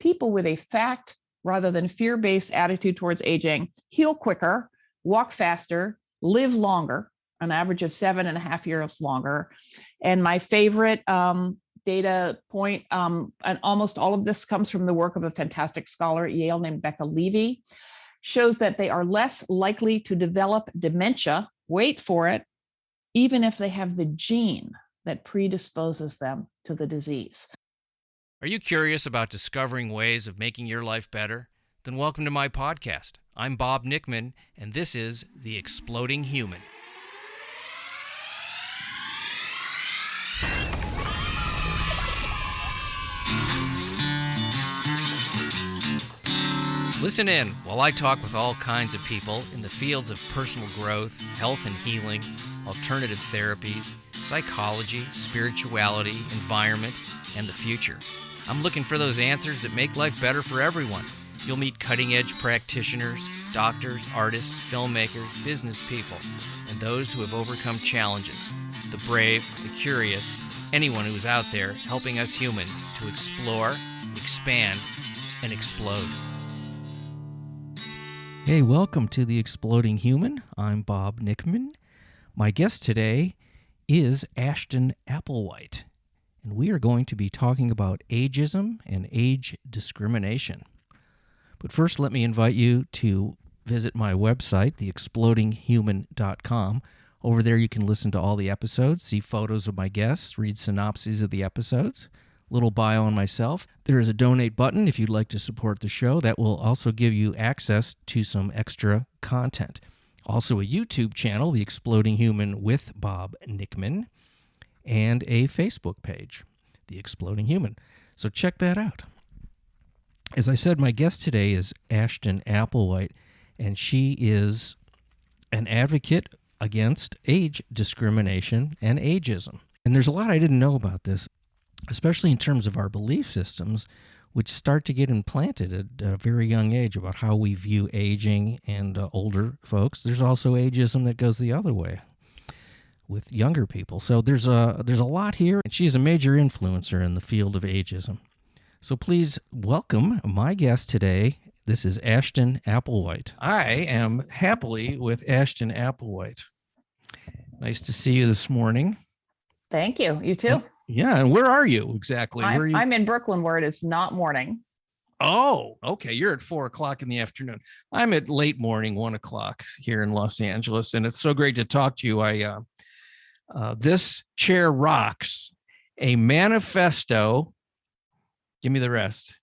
people with a fact rather than fear-based attitude towards aging heal quicker, walk faster, live longer, an average of 7.5 years longer. And my favorite data point, and almost all of this comes from the work of a fantastic scholar at Yale named Becca Levy, shows that they are less likely to develop dementia, wait for it, even if they have the gene that predisposes them to the disease. Are you curious about discovering ways of making your life better? Then welcome to my podcast. I'm Bob Nickman, and this is The Exploding Human. Listen in while I talk with all kinds of people in the fields of personal growth, health and healing, alternative therapies, psychology, spirituality, environment, and the future. I'm looking for those answers that make life better for everyone. You'll meet cutting-edge practitioners, doctors, artists, filmmakers, business people, and those who have overcome challenges. The brave, the curious, anyone who is out there helping us humans to explore, expand, and explode. Hey, welcome to The Exploding Human. I'm Bob Nickman. My guest today is Ashton Applewhite, and we are going to be talking about ageism and age discrimination. But first, let me invite you to visit my website, theexplodinghuman.com. Over there, you can listen to all the episodes, see photos of my guests, read synopses of the episodes, little bio on myself. There is a donate button if you'd like to support the show. That will also give you access to some extra content. Also a YouTube channel, The Exploding Human with Bob Nickman, and a Facebook page, The Exploding Human. So check that out. As I said, my guest today is Ashton Applewhite, and she is an advocate against age discrimination and ageism. And there's a lot I didn't know about this, especially in terms of our belief systems, which start to get implanted at a very young age about how we view aging and older folks. There's also ageism that goes the other way with younger people. So there's a lot here, and she's a major influencer in the field of ageism. So please welcome my guest today. This is Ashton Applewhite. I am happily with Ashton Applewhite. Nice to see you this morning. Thank you. You too. Yeah, and where are you exactly? Where are you? I'm in Brooklyn, where it is not morning. Oh, okay. You're at 4:00 in the afternoon. I'm at late morning, 1:00 here in Los Angeles, and it's so great to talk to you. This chair rocks. A manifesto. Give me the rest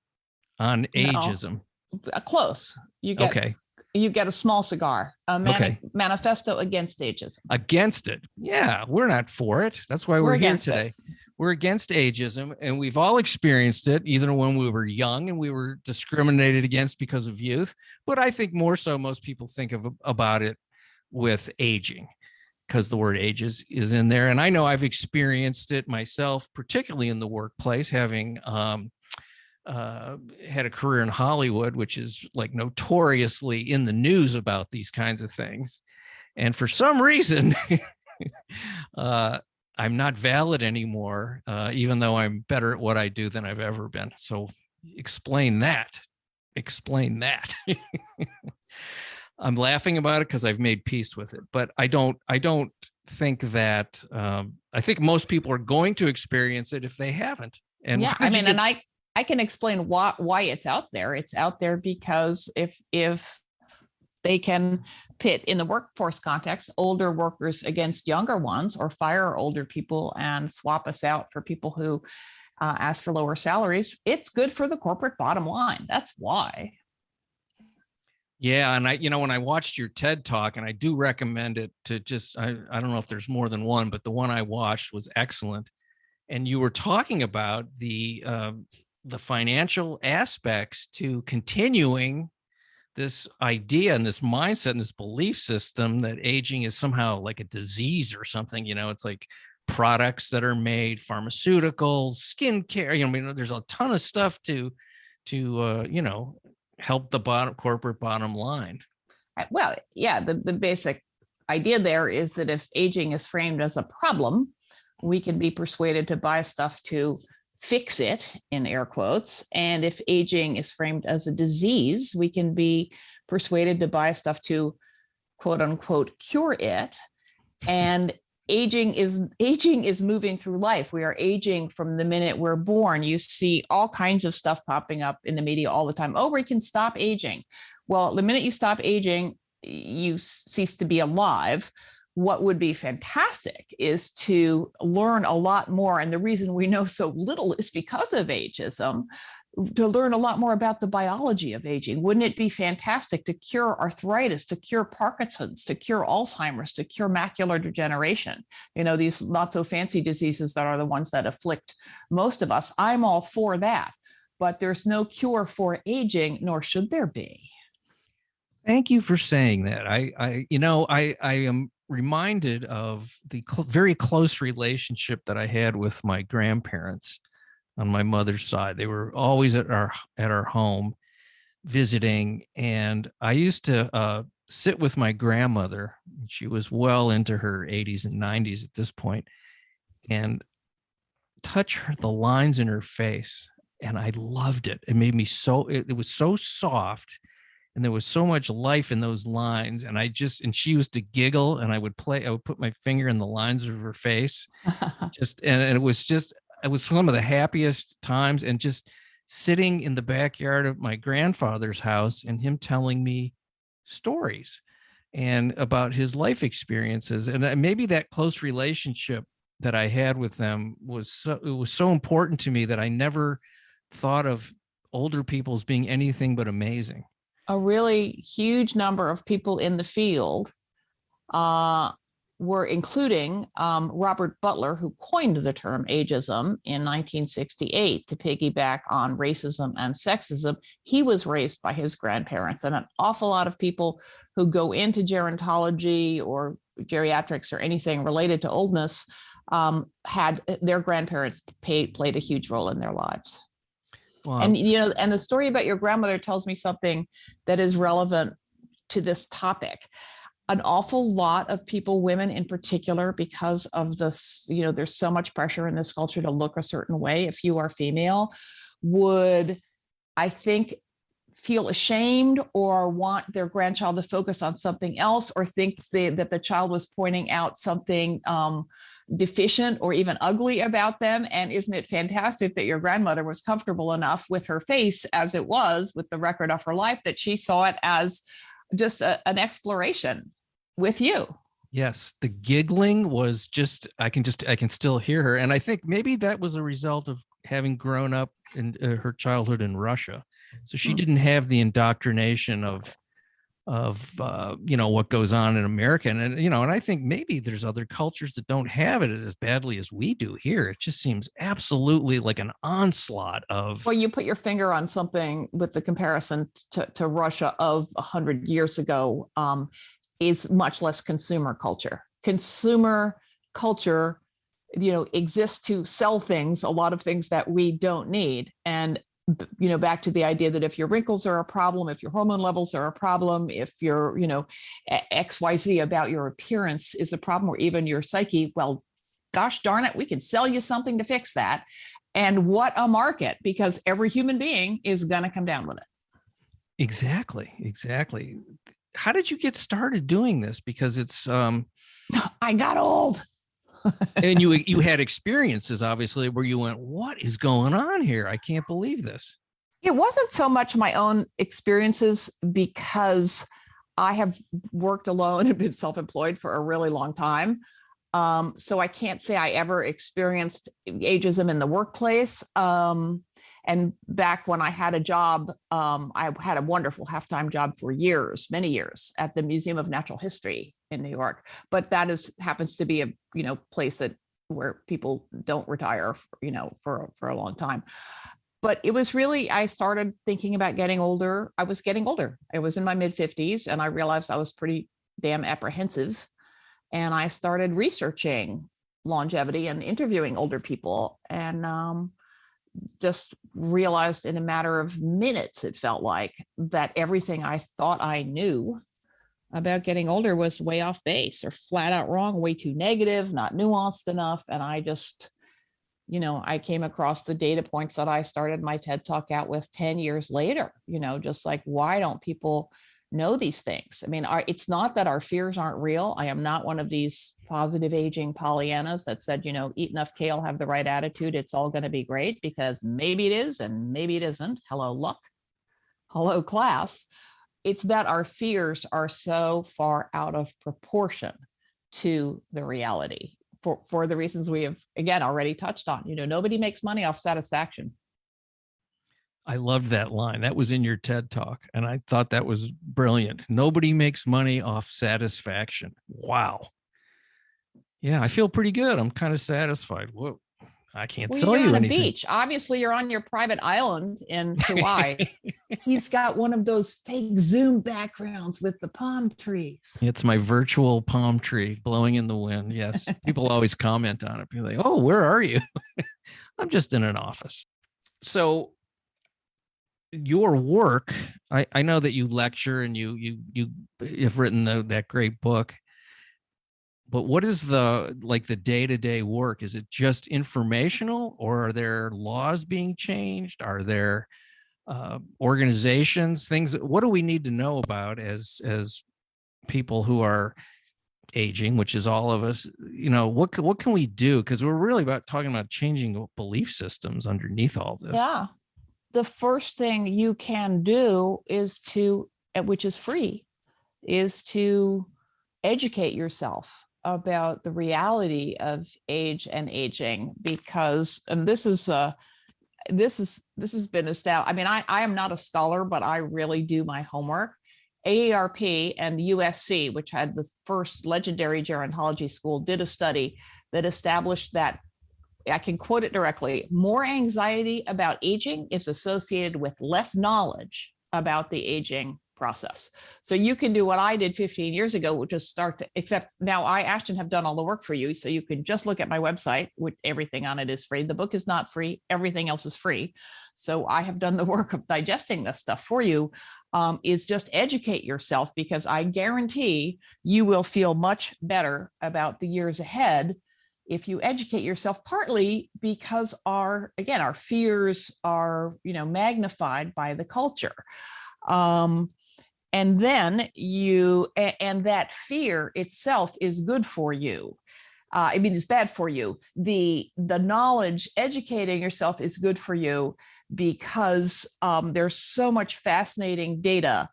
on ageism. No, close. You get okay. You get a small cigar. Manifesto Against Ageism. Against it. Yeah, we're not for it. That's why we're here today. We're against ageism, and we've all experienced it, either when we were young and we were discriminated against because of youth. But I think more so, most people think about it with aging, because the word age is in there. And I know I've experienced it myself, particularly in the workplace, having had a career in Hollywood, which is like notoriously in the news about these kinds of things. And for some reason, I'm not valid anymore, even though I'm better at what I do than I've ever been. So explain that. I'm laughing about it because I've made peace with it, but I don't think that, I think most people are going to experience it if they haven't. And yeah, I can explain why it's out there. It's out there because if they can pit in the workforce context, older workers against younger ones, or fire older people and swap us out for people who ask for lower salaries, it's good for the corporate bottom line. That's why. Yeah. And when I watched your TED Talk, and I do recommend it to I don't know if there's more than one, but the one I watched was excellent. And you were talking about the financial aspects to continuing this idea and this mindset and this belief system that aging is somehow like a disease or something. It's like products that are made, pharmaceuticals, skincare. There's a ton of stuff to help the corporate bottom line. Well, yeah, the basic idea there is that if aging is framed as a problem, we can be persuaded to buy stuff to fix it, in air quotes. And if aging is framed as a disease, we can be persuaded to buy stuff to quote unquote cure it. And aging is moving through life. We are aging from the minute we're born. You see all kinds of stuff popping up in the media all the time. Oh, we can stop aging. Well, the minute you stop aging, you cease to be alive. What would be fantastic is to learn a lot more. And the reason we know so little is because of ageism, to learn a lot more about the biology of aging. Wouldn't it be fantastic to cure arthritis, to cure Parkinson's, to cure Alzheimer's, to cure macular degeneration? These not so fancy diseases that are the ones that afflict most of us. I'm all for that, but there's no cure for aging, nor should there be. Thank you for saying that. I am reminded of the very close relationship that I had with my grandparents on my mother's side. They were always at our home visiting, and I used to sit with my grandmother. She was well into her 80s and 90s at this point, and touch the lines in her face, and I loved it. It made me it was so soft. And there was so much life in those lines. And she used to giggle, and I would put my finger in the lines of her face. And it was some of the happiest times. And just sitting in the backyard of my grandfather's house and him telling me stories and about his life experiences. And maybe that close relationship that I had with them was so important to me that I never thought of older people as being anything but amazing. A really huge number of people in the field were including Robert Butler, who coined the term ageism in 1968 to piggyback on racism and sexism. He was raised by his grandparents, and an awful lot of people who go into gerontology or geriatrics or anything related to oldness had their grandparents played a huge role in their lives. Wow. And and the story about your grandmother tells me something that is relevant to this topic. An awful lot of people, women in particular, because of this, there's so much pressure in this culture to look a certain way. If you are female, would, I think, feel ashamed or want their grandchild to focus on something else, or think that the child was pointing out something deficient or even ugly about them. And isn't it fantastic that your grandmother was comfortable enough with her face as it was, with the record of her life, that she saw it as just an exploration with you? Yes, the giggling was just I can still hear her. And I think maybe that was a result of having grown up in her childhood in Russia. So she didn't have the indoctrination of what goes on in America. And I think maybe there's other cultures that don't have it as badly as we do here. It just seems absolutely like an onslaught of. Well, you put your finger on something with the comparison to Russia of 100 years ago. Is much less consumer culture. Consumer culture, exists to sell things, a lot of things that we don't need. And, back to the idea that if your wrinkles are a problem, if your hormone levels are a problem, if your, XYZ about your appearance is a problem, or even your psyche, well, gosh darn it, we can sell you something to fix that. And what a market, because every human being is going to come down with it. Exactly. How did you get started doing this? Because it's I got old. And you had experiences, obviously, where you went, what is going on here? I can't believe this. It wasn't so much my own experiences, because I have worked alone and been self-employed for a really long time. So I can't say I ever experienced ageism in the workplace. And back when I had a job, I had a wonderful half-time job for many years, at the Museum of Natural History in New York. But that happens to be a place where people don't retire, for a long time. But it was really, I started thinking about getting older. I was getting older. I was in my mid-50s, and I realized I was pretty damn apprehensive. And I started researching longevity and interviewing older people, and just realized in a matter of minutes, it felt like, that everything I thought I knew about getting older was way off base, or flat out wrong, way too negative, not nuanced enough. And I just I came across the data points that I started my TED Talk out with 10 years later, just like, why don't people know these things? I mean, it's not that our fears aren't real. I am not one of these positive aging Pollyannas that said, eat enough kale, have the right attitude, it's all going to be great, because maybe it is and maybe it isn't. Hello, luck. Hello, class. It's that our fears are so far out of proportion to the reality for the reasons we have, again, already touched on. Nobody makes money off satisfaction. I loved that line. That was in your TED Talk, and I thought that was brilliant. Nobody makes money off satisfaction. Wow. Yeah, I feel pretty good. I'm kind of satisfied. Whoa, I can't Well, sell you're you on a anything. beach. Obviously, you're on your private island in Kauai. He's got one of those fake Zoom backgrounds with the palm trees. It's my virtual palm tree blowing in the wind. Yes. People always comment on it. People like, oh, where are you? I'm just in an office. So your work, I know that you lecture and you've written that great book, but what is the day-to-day work? Is it just informational, or are there laws being changed? Are there organizations, things? What do we need to know about as people who are aging, which is all of us? What can we do? Because we're really talking about changing belief systems underneath all this. Yeah. The first thing you can do is which is free, is to educate yourself about the reality of age and aging, because, and this has been established. I mean, I am not a scholar, but I really do my homework. AARP and the USC, which had the first legendary gerontology school, did a study that established that, I can quote it directly, more anxiety about aging is associated with less knowledge about the aging process. So you can do what I did 15 years ago, which is except now I, Ashton, have done all the work for you. So you can just look at my website, which everything on it is free. The book is not free. Everything else is free. So I have done the work of digesting this stuff for you. Is just educate yourself, because I guarantee you will feel much better about the years ahead if you educate yourself, partly because our fears are, magnified by the culture. And then and that fear itself is good for you. It's bad for you. The knowledge, educating yourself, is good for you, because there's so much fascinating data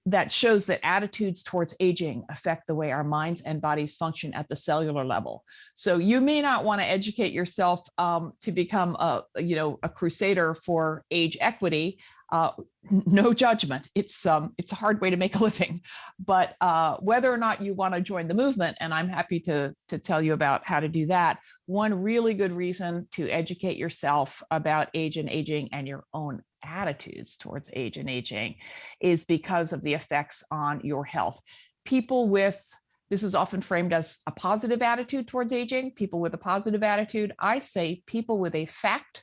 that shows that attitudes towards aging affect the way our minds and bodies function at the cellular level. So you may not want to educate yourself to become a crusader for age equity. No judgment. It's a hard way to make a living, but whether or not you want to join the movement, and I'm happy to tell you about how to do that. One really good reason to educate yourself about age and aging and your own attitudes towards age and aging is because of the effects on your health. This is often framed as a positive attitude towards aging. People with a positive attitude, I say people with a fact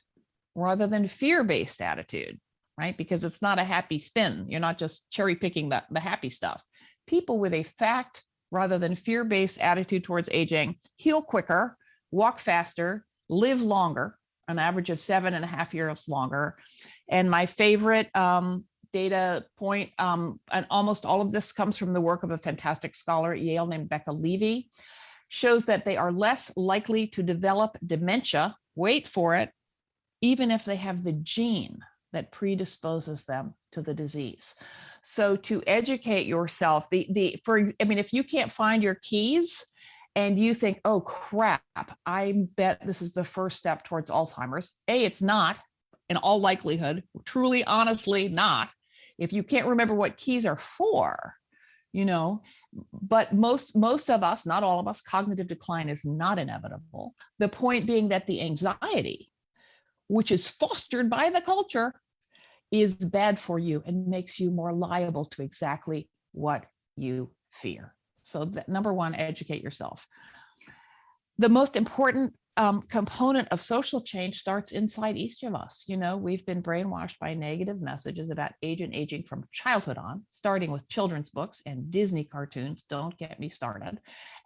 rather than fear-based attitude, right? Because it's not a happy spin. You're not just cherry picking the happy stuff. People with a fact rather than fear-based attitude towards aging heal quicker, walk faster, live longer, an average of 7.5 years longer. And my favorite data point, and almost all of this comes from the work of a fantastic scholar at Yale named Becca Levy, shows that they are less likely to develop dementia, wait for it, even if they have the gene that predisposes them to the disease. So to educate yourself, if you can't find your keys, and you think, oh crap, I bet this is the first step towards Alzheimer's. It's not, in all likelihood, truly, honestly not. If you can't remember what keys are for, but most of us, not all of us, cognitive decline is not inevitable. The point being that the anxiety, which is fostered by the culture, is bad for you and makes you more liable to exactly what you fear. So number one, educate yourself. The most important component of social change starts inside each of us. We've been brainwashed by negative messages about age and aging from childhood on, starting with children's books and Disney cartoons. Don't get me started.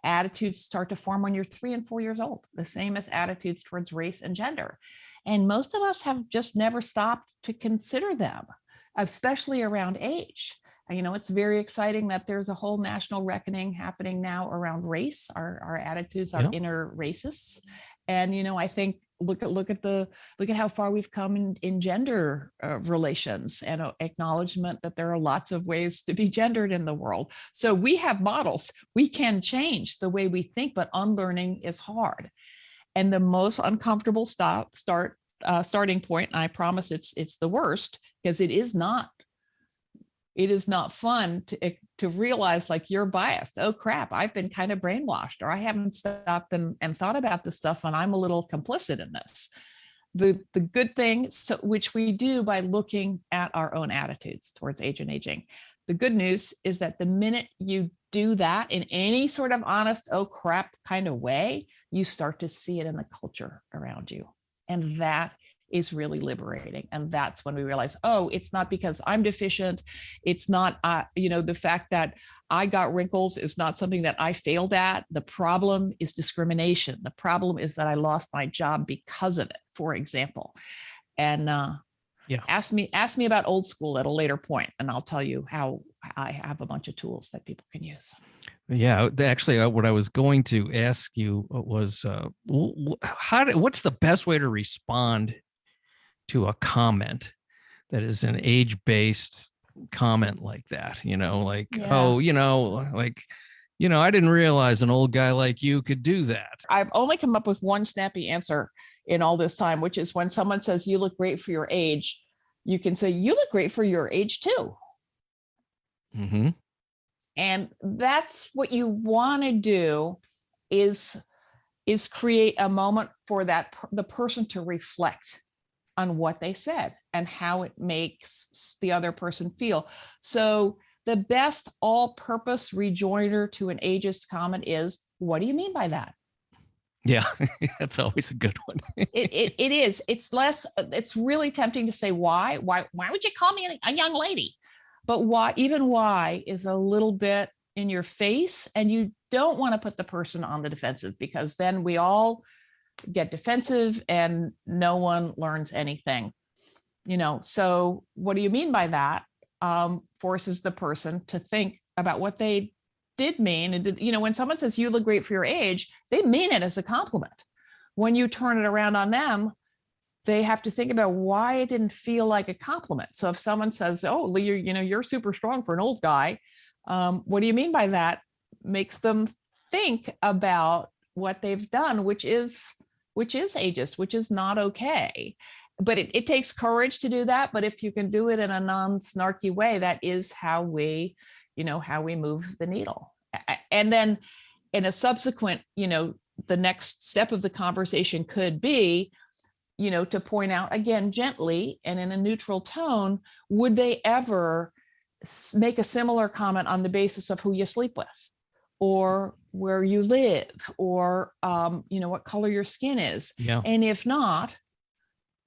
Attitudes start to form when you're 3 and 4 years old, the same as attitudes towards race and gender. And most of us have just never stopped to consider them, especially around age. It's very exciting that there's a whole national reckoning happening now around race, our attitudes, our inner racists. And, I think look at how far we've come in gender relations and acknowledgement that there are lots of ways to be gendered in the world. So we have models. We can change the way we think, but unlearning is hard. And the most uncomfortable starting point, and I promise it's the worst, because it is not fun to realize like you're biased. Oh crap, I've been kind of brainwashed, or I haven't stopped and thought about this stuff, and I'm a little complicit in this. The good thing, which we do by looking at our own attitudes towards age and aging. The good news is that the minute you do that in any sort of honest, oh crap kind of way, you start to see it in the culture around you. And that is really liberating. And that's when we realize, oh, it's not because I'm deficient. It's not, the fact that I got wrinkles is not something that I failed at. The problem is discrimination. The problem is that I lost my job because of it, for example. And ask me about old school at a later point, and I'll tell you how I have a bunch of tools that people can use. Yeah, actually, what I was going to ask you was, what's the best way to respond to a comment that is an age-based comment like that? I didn't realize an old guy like you could do that. I've only come up with one snappy answer in all this time, which is when someone says, you look great for your age, you can say, you look great for your age too. Mm-hmm. And that's what you want to do is create a moment for the person to reflect on what they said and how it makes the other person feel. So the best all-purpose rejoinder to an ageist comment is, what do you mean by that? Yeah, that's always a good one. It is. It's really tempting to say, why would you call me a young lady? But why is a little bit in your face, and you don't want to put the person on the defensive, because then we all get defensive and no one learns anything. So what do you mean by that? Forces the person to think about what they did mean. And, when someone says you look great for your age, they mean it as a compliment. When you turn it around on them, they have to think about why it didn't feel like a compliment. So if someone says, oh, you're super strong for an old guy, what do you mean by that? Makes them think about what they've done, which is ageist, which is not okay. But it takes courage to do that. But if you can do it in a non-snarky way, that is how we move the needle. And then in a subsequent, the next step of the conversation could be, to point out again, gently and in a neutral tone, would they ever make a similar comment on the basis of who you sleep with, or where you live, or, what color your skin is? Yeah. And if not,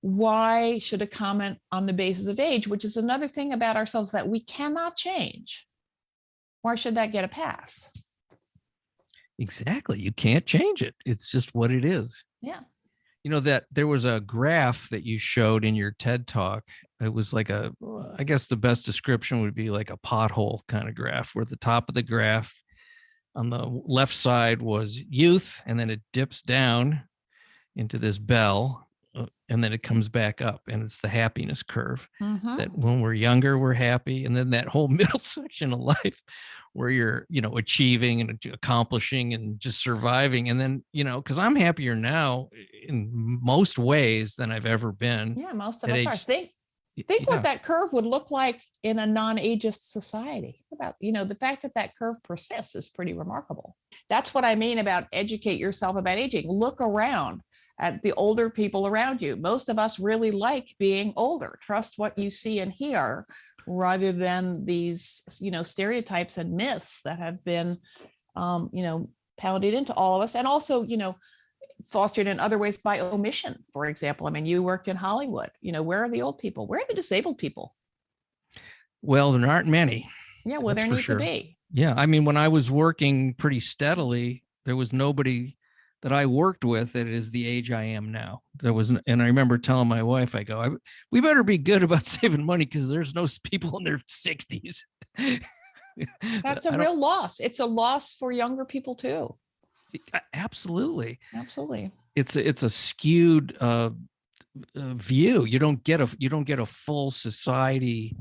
why should a comment on the basis of age, which is another thing about ourselves that we cannot change, why should that get a pass? Exactly. You can't change it. It's just what it is. Yeah. That there was a graph that you showed in your TED Talk. It was like I guess the best description would be like a pothole kind of graph, where the top of the graph on the left side was youth, and then it dips down into this bell, and then it comes back up, and it's the happiness curve. Mm-hmm. That when we're younger, we're happy. And then that whole middle section of life where you're, achieving and accomplishing and just surviving. And then, because I'm happier now in most ways than I've ever been. Yeah, most of us are. Think what that curve would look like in a non-ageist society. About, the fact that curve persists is pretty remarkable. That's what I mean about educate yourself about aging. Look around at the older people around you. Most of us really like being older. Trust what you see and hear, rather than these, stereotypes and myths that have been, pounded into all of us. And also, fostered in other ways by omission. For example, I mean, you worked in Hollywood. Where are the old people? Where are the disabled people? Well, there aren't many. Yeah, well, there need to be. Yeah, I mean, when I was working pretty steadily, there was nobody that I worked with that is the age I am now. And I remember telling my wife, I go, we better be good about saving money because there's no people in their 60s. That's a real loss. It's a loss for younger people too. Absolutely. Absolutely. It's a skewed view. You don't get a full society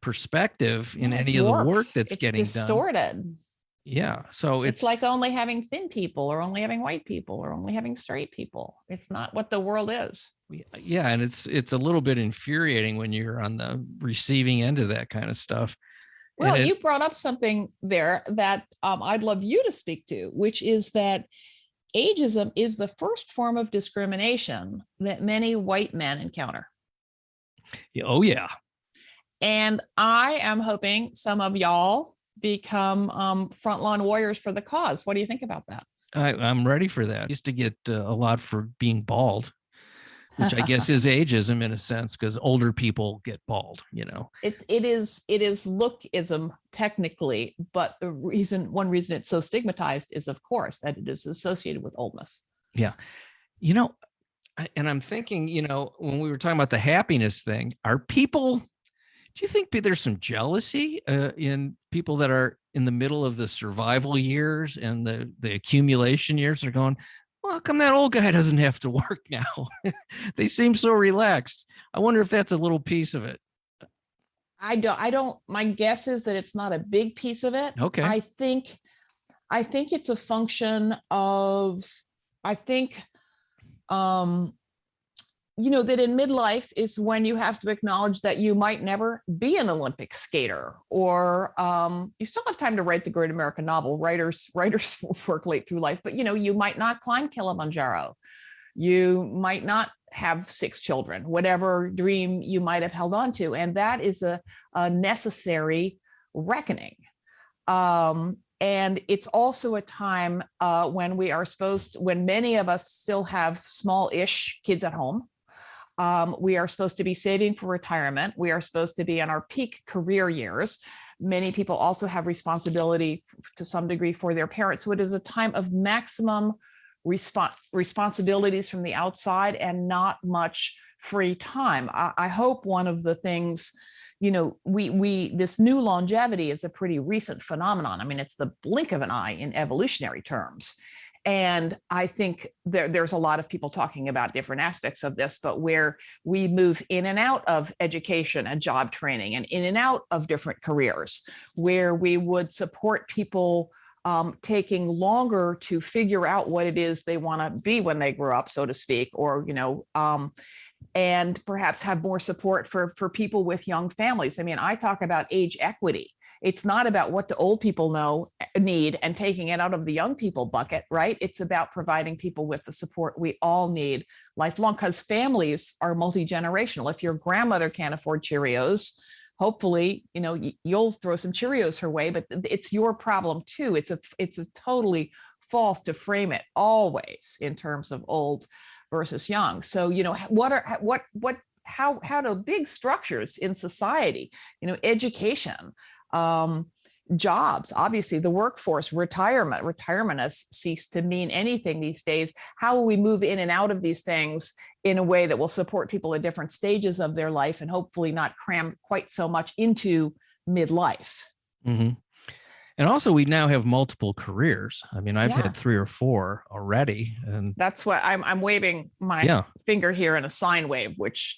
perspective in any of the work that's getting distorted. Done. Yeah. So it's like only having thin people or only having white people or only having straight people. It's not what the world is. Yeah. And it's a little bit infuriating when you're on the receiving end of that kind of stuff. Well, you brought up something there that I'd love you to speak to, which is that ageism is the first form of discrimination that many white men encounter. Oh, yeah. And I am hoping some of y'all become frontline warriors for the cause. What do you think about that? I'm ready for that. I used to get a lot for being bald, which I guess is ageism in a sense, because older people get bald, It is lookism technically, but one reason it's so stigmatized is, of course, that it is associated with oldness. Yeah. And I'm thinking, when we were talking about the happiness thing, do you think there's some jealousy in people that are in the middle of the survival years and the accumulation years? They're going, well, how come that old guy doesn't have to work now? They seem so relaxed. I wonder if that's a little piece of it. I don't, my guess is that it's not a big piece of it. Okay. I think it's a function of, that in midlife is when you have to acknowledge that you might never be an Olympic skater, or you still have time to write the great American novel. Writers work late through life, but you might not climb Kilimanjaro. You might not have 6 children, whatever dream you might have held on to. And that is a necessary reckoning. And it's also a time when when many of us still have small-ish kids at home. We are supposed to be saving for retirement. We are supposed to be in our peak career years. Many people also have responsibility to some degree for their parents. So it is a time of maximum responsibilities from the outside and not much free time. I hope one of the things, this new longevity is a pretty recent phenomenon. I mean, it's the blink of an eye in evolutionary terms. And I think there's a lot of people talking about different aspects of this, but where we move in and out of education and job training and in and out of different careers, where we would support people taking longer to figure out what it is they want to be when they grow up, so to speak, or, and perhaps have more support for people with young families. I mean, I talk about age equity. It's not about what the old people need and taking it out of the young people bucket, right? It's about providing people with the support we all need lifelong, because families are multi-generational. If your grandmother can't afford Cheerios, hopefully, you'll throw some Cheerios her way, but it's your problem too. It's a totally false to frame it always in terms of old versus young. So, how do big structures in society, education, jobs, obviously the workforce, retirement has ceased to mean anything these days. How will we move in and out of these things in a way that will support people at different stages of their life and hopefully not cram quite so much into midlife? Mm-hmm. And also, we now have multiple careers. I mean, I've had 3 or 4 already, and that's what I'm waving my finger here in a sine wave, which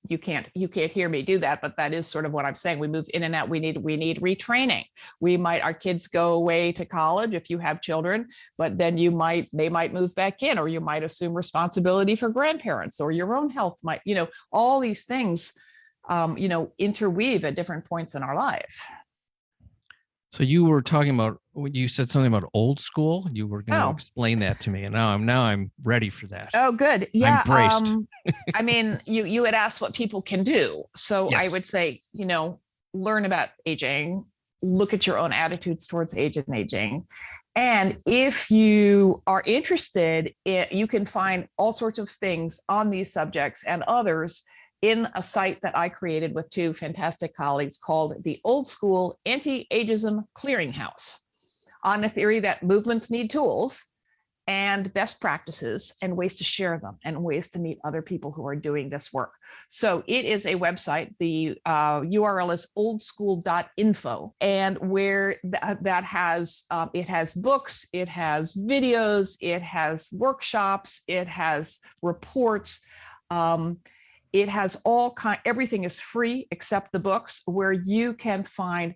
you can't hear me do that, but that is sort of what I'm saying. We move in and out. We need retraining. Our kids go away to college if you have children, but then they might move back in, or you might assume responsibility for grandparents, or your own health might, all these things, interweave at different points in our life. So you were talking about, you said something about old school. You were going to explain that to me, and now I'm ready for that. Oh, good. Yeah. I'm braced. I mean, you had asked what people can do. So yes. I would say, learn about aging, look at your own attitudes towards age and aging. And if you are interested, you can find all sorts of things on these subjects and others in a site that I created with two fantastic colleagues called the Old School Anti-Ageism Clearinghouse, on the theory that movements need tools and best practices and ways to share them and ways to meet other people who are doing this work. So it is a website. The URL is oldschool.info, and where that has, it has books, it has videos, it has workshops, it has reports. It has everything is free except the books, where you can find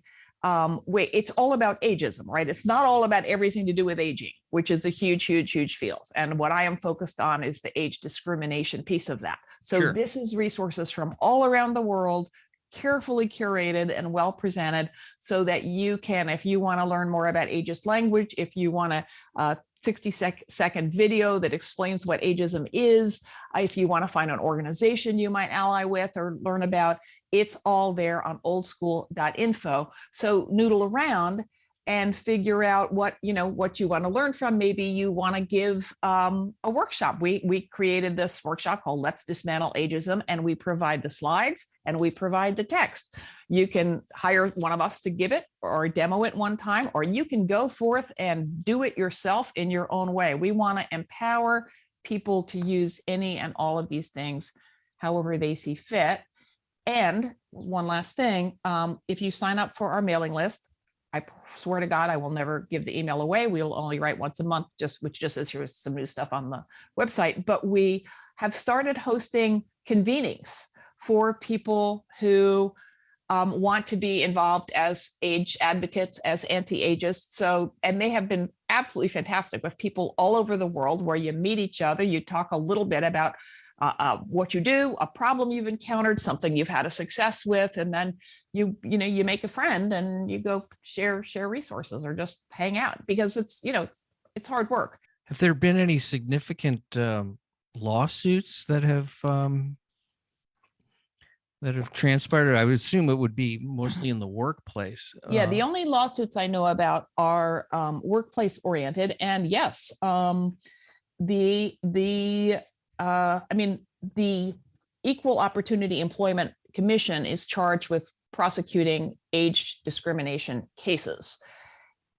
it's all about ageism, right? It's not all about everything to do with aging, which is a huge, huge, huge field. And what I am focused on is the age discrimination piece of that. So Sure. This is resources from all around the world, carefully curated and well presented, so that you can, if you want to learn more about ageist language, if you want a 60-second video that explains what ageism is, if you want to find an organization you might ally with or learn about, it's all there on oldschool.info. So noodle around and figure out what you want to learn from. Maybe you want to give a workshop. We created this workshop called Let's Dismantle Ageism, and we provide the slides and we provide the text. You can hire one of us to give it or demo it one time, or you can go forth and do it yourself in your own way. We want to empower people to use any and all of these things however they see fit. And one last thing, if you sign up for our mailing list, I swear to God, I will never give the email away. We'll only write once a month, which just says here's some new stuff on the website. But we have started hosting convenings for people who want to be involved as age advocates, as anti-ageists. So, and they have been absolutely fantastic with people all over the world, where you meet each other, you talk a little bit about what you do, a problem you've encountered, something you've had a success with, and then you make a friend and you go share resources or just hang out, because it's hard work. Have there been any significant lawsuits that have transpired? I would assume it would be mostly in the workplace. Yeah, the only lawsuits I know about are workplace oriented, and yes, the Equal Opportunity Employment Commission is charged with prosecuting age discrimination cases.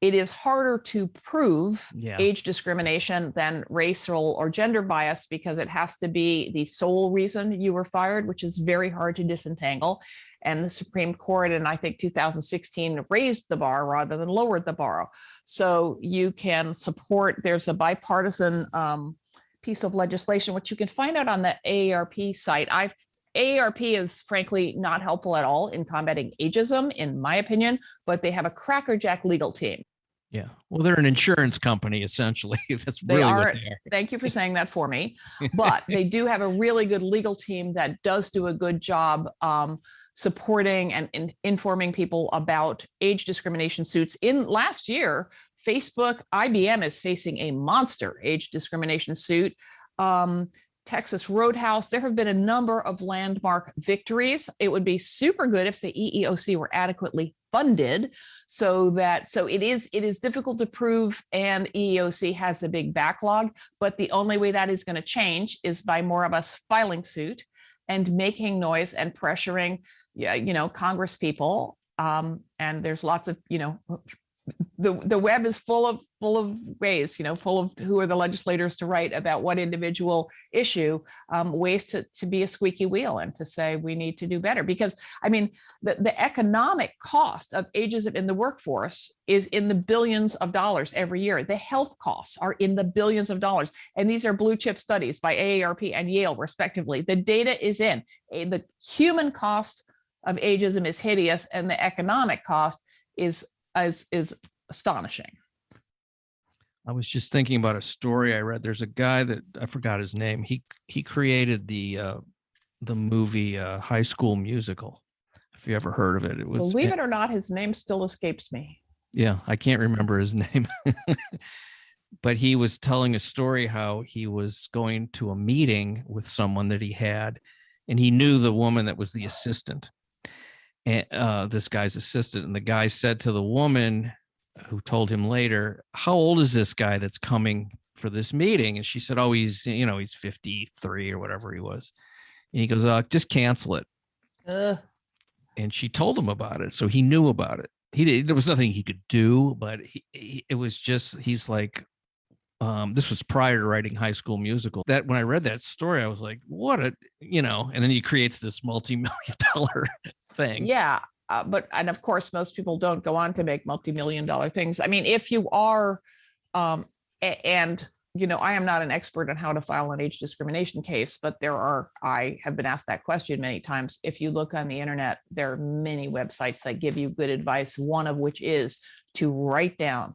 It is harder to prove age discrimination than racial or gender bias, because it has to be the sole reason you were fired, which is very hard to disentangle. And the Supreme Court, in I think 2016, raised the bar rather than lowered the bar. So you can support, there's a bipartisan piece of legislation, which you can find out on the AARP site. AARP is frankly not helpful at all in combating ageism, in my opinion, but they have a crackerjack legal team. Yeah, well, they're an insurance company, essentially. That's really what they are. Thank you for saying that for me. But they do have a really good legal team that does do a good job supporting and informing people about age discrimination suits. In last year, Facebook, IBM is facing a monster age discrimination suit. Texas Roadhouse, there have been a number of landmark victories. It would be super good if the EEOC were adequately funded, so it is difficult to prove, and EEOC has a big backlog. But the only way that is going to change is by more of us filing suit and making noise and pressuring, Congress people. And there's lots of, the web is full of ways, full of who are the legislators to write about what individual issue, ways to be a squeaky wheel and to say we need to do better. Because the economic cost of ageism in the workforce is in the billions of dollars every year. The health costs are in the billions of dollars. And these are blue chip studies by AARP and Yale, respectively. The data is in. The human cost of ageism is hideous, and the economic cost is astonishing. I was just thinking about a story I read. There's a guy that I forgot his name. He created the movie High School Musical. If you ever heard of it, it was. Believe it or not, his name still escapes me. Yeah, I can't remember his name. But he was telling a story how he was going to a meeting with someone that he had, and he knew the woman that was the assistant. and this guy's assistant. And the guy said to the woman who told him later, how old is this guy that's coming for this meeting? And she said, oh, he's 53 or whatever he was. And he goes, just cancel it. And she told him about it. So he knew about it. There was nothing he could do, but it was just, he's like, this was prior to writing High School Musical. That when I read that story, I was like, what and then he creates this multi-million-dollar thing. Yeah. And of course, most people don't go on to make multi-million-dollar things. I mean, if you are, I am not an expert on how to file an age discrimination case, but I have been asked that question many times. If you look on the internet, there are many websites that give you good advice, one of which is to write down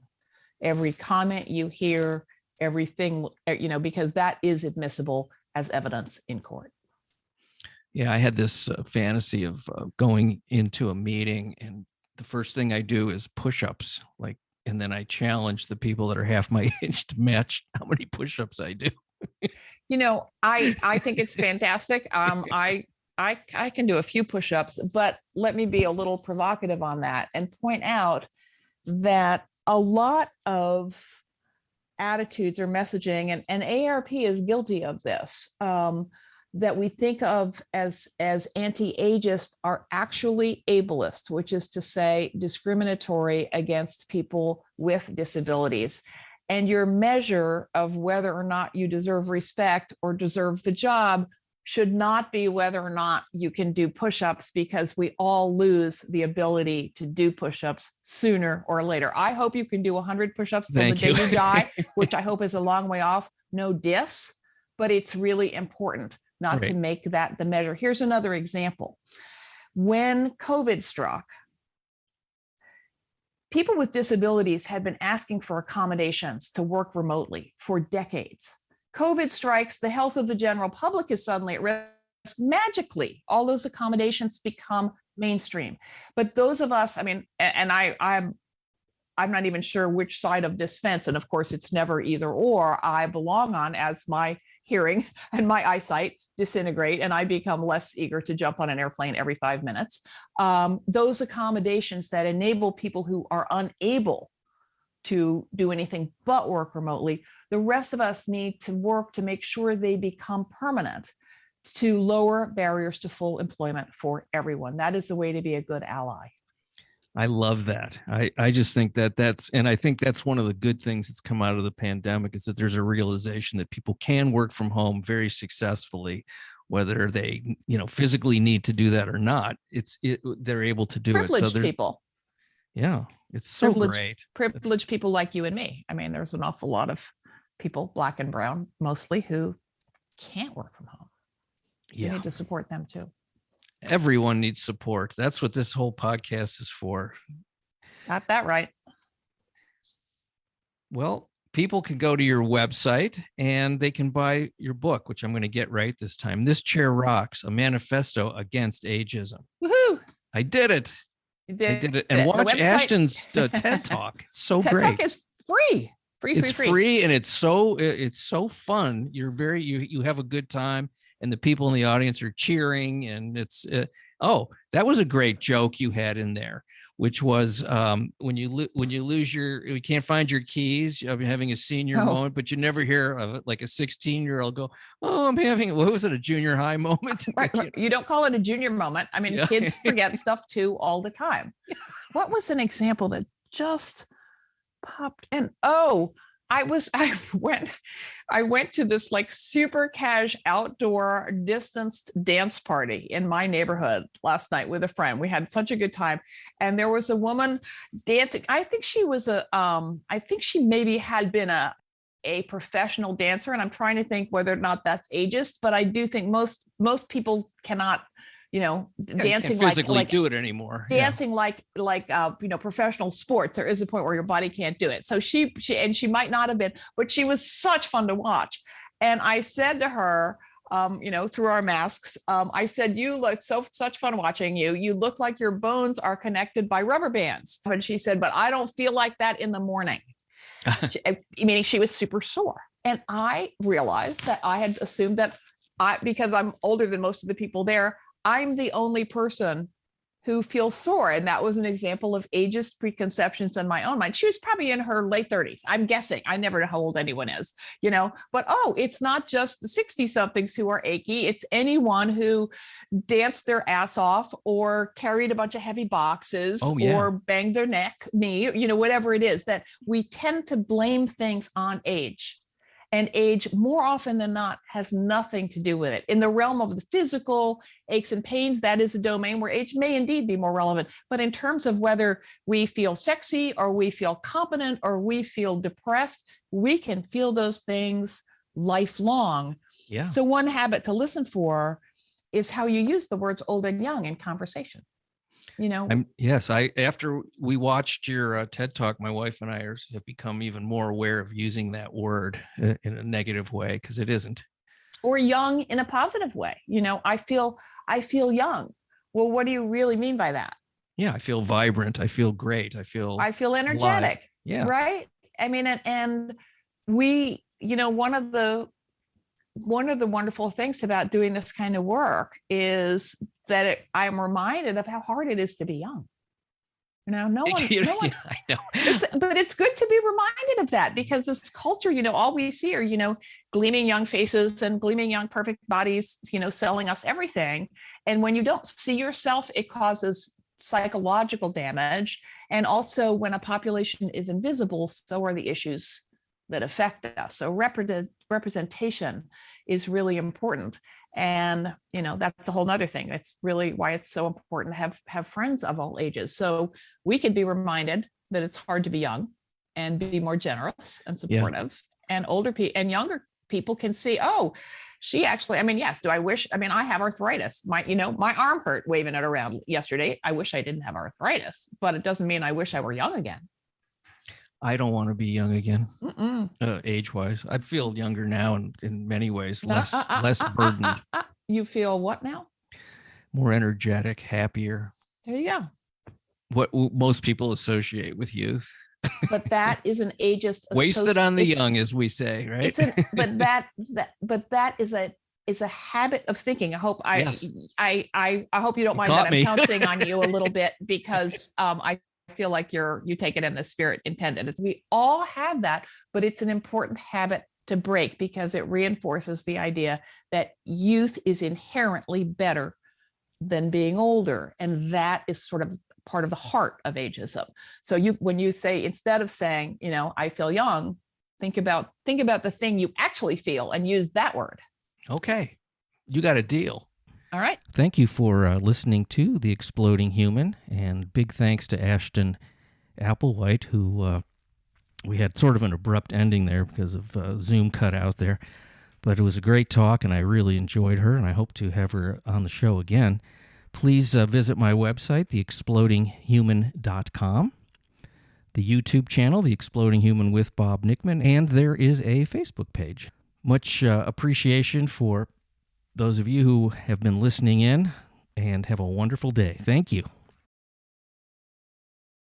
every comment you hear, everything, because that is admissible as evidence in court. Yeah, I had this fantasy of going into a meeting, and the first thing I do is push-ups, and then I challenge the people that are half my age to match how many push-ups I do. I think it's fantastic. I can do a few push-ups, but let me be a little provocative on that and point out that a lot of attitudes or messaging, and AARP is guilty of this, that we think of as anti-ageist are actually ableist, which is to say discriminatory against people with disabilities. And your measure of whether or not you deserve respect or deserve the job should not be whether or not you can do push-ups, because we all lose the ability to do push-ups sooner or later. I hope you can do 100 push-ups till the day you die, which I hope is a long way off. No diss, but it's really important not to make that the measure. Here's another example. When COVID struck, people with disabilities had been asking for accommodations to work remotely for decades. COVID strikes, the health of the general public is suddenly at risk. Magically, all those accommodations become mainstream. But those of us, I'm not even sure which side of this fence, and of course it's never either or, I belong on as my hearing and my eyesight disintegrate and I become less eager to jump on an airplane every 5 minutes. Those accommodations that enable people who are unable to do anything but work remotely, the rest of us need to work to make sure they become permanent, to lower barriers to full employment for everyone. That is the way to be a good ally. I love that. I just think and I think that's one of the good things that's come out of the pandemic, is that there's a realization that people can work from home very successfully, whether they, physically need to do that or not. They're able to do Privileged it. People. Yeah, it's so great. Privileged people like you and me. I mean, there's an awful lot of people, black and brown mostly, who can't work from home. Yeah. We need to support them too. Everyone needs support. That's what this whole podcast is for. Got that right. Well, people can go to your website and they can buy your book, which I'm going to get right this time. This Chair Rocks, a Manifesto Against Ageism. Woohoo! I did it. You did. I did it. And watch Ashton's TED Talk. It's so TED great. Talk is free. It's free, and it's so fun. You have a good time, and the people in the audience are cheering, and it's that was a great joke you had in there, which was when you can't find your keys, you're having a senior moment, but you never hear like a 16-year-old go, oh, I'm having, what was it, a junior high moment? Right. You don't call it a junior moment. I mean, kids forget stuff too all the time. What was an example that just popped in? I went to this like super cash outdoor distanced dance party in my neighborhood last night with a friend. We had such a good time. And there was a woman dancing. I think she maybe had been a professional dancer. And I'm trying to think whether or not that's ageist, but I do think most people cannot, dancing can't physically do it anymore. Dancing like professional sports. There is a point where your body can't do it. So she might not have been, but she was such fun to watch. And I said to her, through our masks, I said, you look such fun watching you. You look like your bones are connected by rubber bands. And she said, but I don't feel like that in the morning. Meaning she was super sore. And I realized that I had assumed that because I'm older than most of the people there, I'm the only person who feels sore. And that was an example of ageist preconceptions in my own mind. She was probably in her late 30s. I'm guessing. I never know how old anyone is, but it's not just the 60 somethings who are achy. It's anyone who danced their ass off or carried a bunch of heavy boxes or banged their knee, whatever it is, that we tend to blame things on age. And age, more often than not, has nothing to do with it. In the realm of the physical aches and pains, that is a domain where age may indeed be more relevant. But in terms of whether we feel sexy or we feel competent or we feel depressed, we can feel those things lifelong. Yeah. So one habit to listen for is how you use the words old and young in conversation. After we watched your TED Talk, my wife and I have become even more aware of using that word in a negative way, because it isn't. Or young in a positive way. I feel young. Well, what do you really mean by that? Yeah, I feel vibrant. I feel great. I feel energetic. alive. Yeah. Right. I mean, and we, one of the wonderful things about doing this kind of work is that I'm reminded of how hard it is to be young. No one, I know. But it's good to be reminded of that, because this culture, all we see are, gleaming young faces and gleaming young perfect bodies, selling us everything. And when you don't see yourself, it causes psychological damage. And also, when a population is invisible, so are the issues that affect us. So representation is really important. And, that's a whole nother thing. That's really why it's so important to have friends of all ages. So we could be reminded that it's hard to be young and be more generous and supportive. Yeah. And older people and younger people can see, oh, she actually, yes, I have arthritis. My arm hurt waving it around yesterday. I wish I didn't have arthritis, but it doesn't mean I wish I were young again. I don't want to be young again, age-wise. I feel younger now in many ways, less burdened. You feel what now? More energetic, happier. There you go. What most people associate with youth. But that is an ageist. Wasted on the young, as we say, right? But that is a habit of thinking. I hope I hope you don't mind that I'm pouncing on you a little bit, because I feel like you take it in the spirit intended. We all have that, but it's an important habit to break, because it reinforces the idea that youth is inherently better than being older. And that is sort of part of the heart of ageism. So when you say, instead of saying, I feel young, think about the thing you actually feel and use that word. Okay. You got a deal. All right. Thank you for listening to The Exploding Human, and big thanks to Ashton Applewhite, who we had sort of an abrupt ending there because of Zoom cut out there. But it was a great talk, and I really enjoyed her, and I hope to have her on the show again. Please visit my website, theexplodinghuman.com, the YouTube channel, The Exploding Human with Bob Nickman, and there is a Facebook page. Much appreciation for those of you who have been listening in, and have a wonderful day. Thank you.